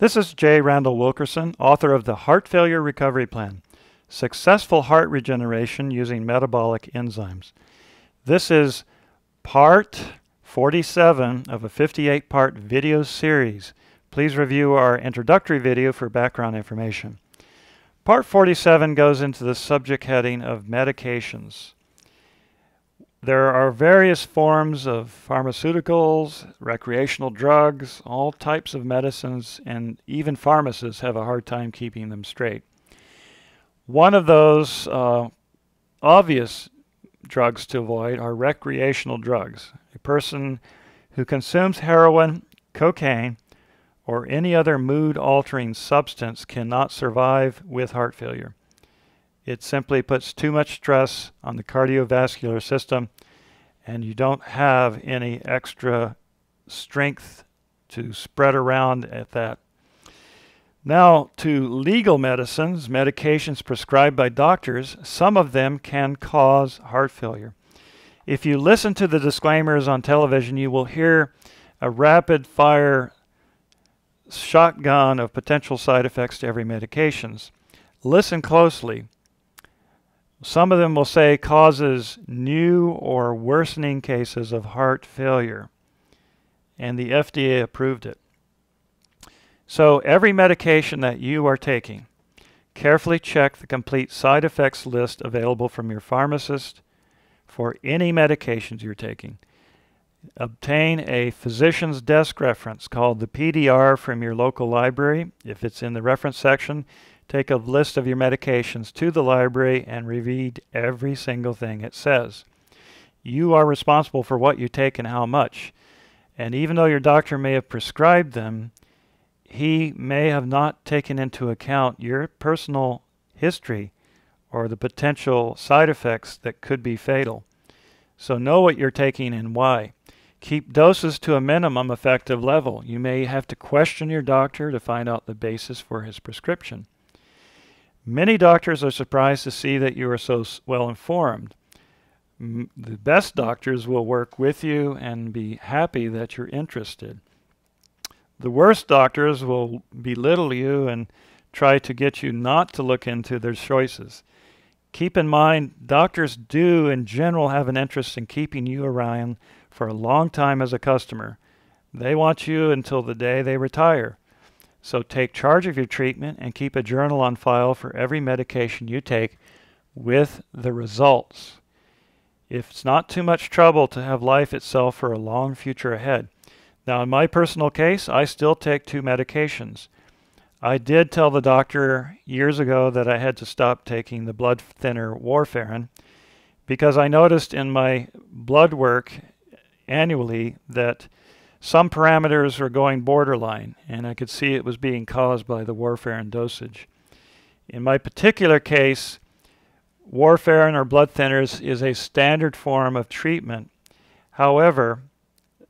This is J. Randall Wilkerson, author of the Heart Failure Recovery Plan, Successful Heart Regeneration Using Metabolic Enzymes. This is part 47 of a 58-part video series. Please review our introductory video for background information. Part 47 goes into the subject heading of medications. There are various forms of pharmaceuticals, recreational drugs, all types of medicines, and even pharmacists have a hard time keeping them straight. One of those obvious drugs to avoid are recreational drugs. A person who consumes heroin, cocaine, or any other mood-altering substance cannot survive with heart failure. It simply puts too much stress on the cardiovascular system, and you don't have any extra strength to spread around at that. Now, to legal medicines, medications prescribed by doctors, some of them can cause heart failure. If you listen to the disclaimers on television, you will hear a rapid-fire shotgun of potential side effects to every medications. Listen closely. Some of them will say causes new or worsening cases of heart failure, and the FDA approved it. So every medication that you are taking, carefully check the complete side effects list available from your pharmacist for any medications you're taking. Obtain a physician's desk reference called the PDR from your local library. If it's in the reference section, take a list of your medications to the library and read every single thing it says. You are responsible for what you take and how much. And even though your doctor may have prescribed them, he may have not taken into account your personal history or the potential side effects that could be fatal. So know what you're taking and why. Keep doses to a minimum effective level. You may have to question your doctor to find out the basis for his prescription. Many doctors are surprised to see that you are so well informed. The best doctors will work with you and be happy that you're interested. The worst doctors will belittle you and try to get you not to look into their choices. Keep in mind, doctors do in general have an interest in keeping you around for a long time as a customer. They want you until the day they retire. So take charge of your treatment and keep a journal on file for every medication you take with the results. If it's not too much trouble to have life itself for a long future ahead. Now, in my personal case, I still take 2 medications. I did tell the doctor years ago that I had to stop taking the blood thinner warfarin because I noticed in my blood work annually that some parameters were going borderline, and I could see it was being caused by the warfarin dosage. In my particular case, warfarin or blood thinners is a standard form of treatment. However,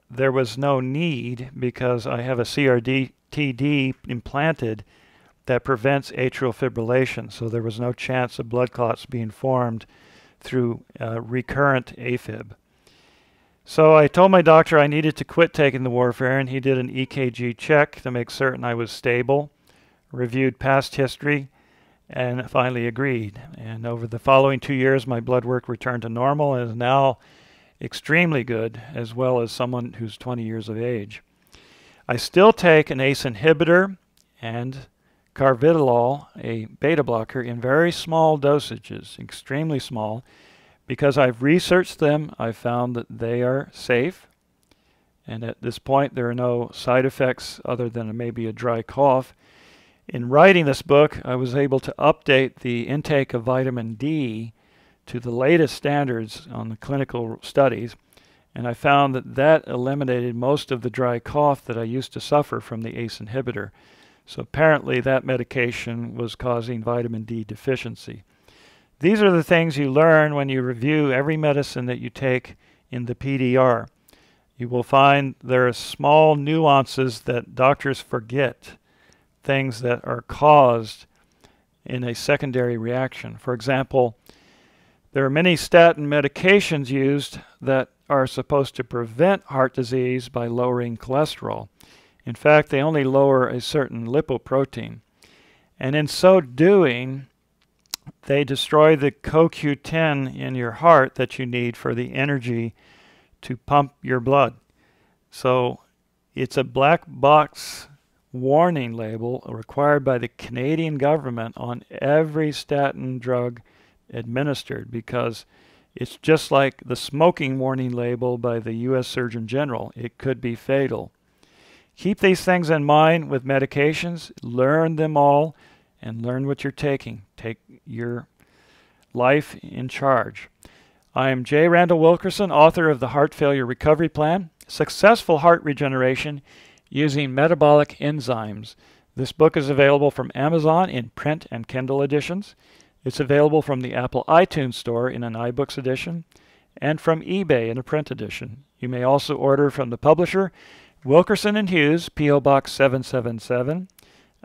there was no need because I have a CRT-D implanted that prevents atrial fibrillation, so there was no chance of blood clots being formed through recurrent AFib. So I told my doctor I needed to quit taking the warfarin. He did an EKG check to make certain I was stable, reviewed past history, and finally agreed. And over the following 2 years, my blood work returned to normal and is now extremely good, as well as someone who's 20 years of age. I still take an ACE inhibitor and carvedilol, a beta blocker, in very small dosages, extremely small. Because I've researched them, I've found that they are safe, and at this point there are no side effects other than maybe a dry cough. In writing this book, I was able to update the intake of vitamin D to the latest standards on the clinical studies, and I found that that eliminated most of the dry cough that I used to suffer from the ACE inhibitor. So apparently that medication was causing vitamin D deficiency. These are the things you learn when you review every medicine that you take in the PDR. You will find there are small nuances that doctors forget, things that are caused in a secondary reaction. For example, there are many statin medications used that are supposed to prevent heart disease by lowering cholesterol. In fact, they only lower a certain lipoprotein. And in so doing, they destroy the CoQ10 in your heart that you need for the energy to pump your blood. So it's a black box warning label required by the Canadian government on every statin drug administered, because it's just like the smoking warning label by the U.S. Surgeon General. It could be fatal. Keep these things in mind with medications. Learn them all and learn what you're taking. Take your life in charge. I am J. Randall Wilkerson, author of the Heart Failure Recovery Plan, Successful Heart Regeneration Using Metabolic Enzymes. This book is available from Amazon in print and Kindle editions. It's available from the Apple iTunes Store in an iBooks edition and from eBay in a print edition. You may also order from the publisher, Wilkerson & Hughes, P.O. Box 777,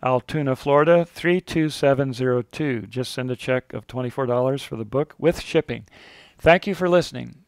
Altoona, Florida 32702. Just send a check of $24 for the book with shipping. Thank you for listening.